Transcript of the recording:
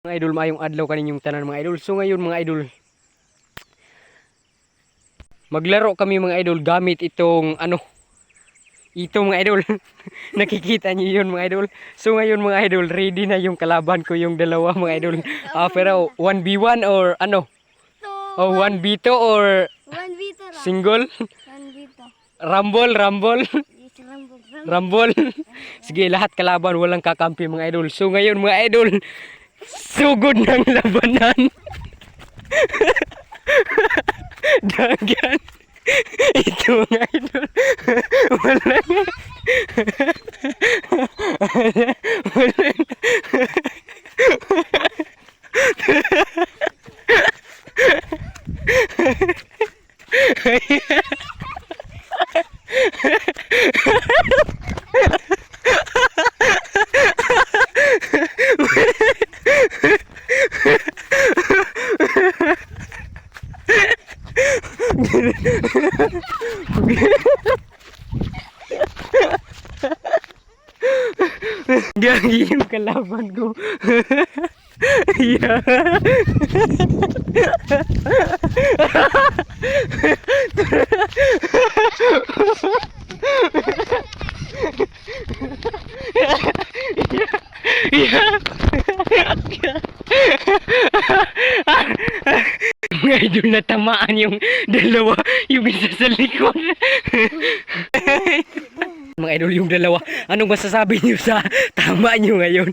Mga idol, maayong adlaw kaninyong tanan mga idol. So ngayon mga idol, maglaro kami mga idol gamit itong ito mga idol. Nakikita niyo yun mga idol. So ngayon mga idol, ready na yung kalaban ko, yung dalawa mga idol. Pero 1v1 or Oh, 1v2 or 1v2 ra. single? 1v2. Rumble. Yes, rambog. Rumble. Sige, lahat kalaban, walang kakampi mga idol. So ngayon mga idol, sugod ng labanan. Dagan. Ito mga idol. Wala nga. Wala. Gagi yung kalaban ko. Yeah. Mga idol, natamaan yung dalawa, yung isa sa likod. Mga idol, yung dalawa, anong masasabi niyo sa tama niyo ngayon?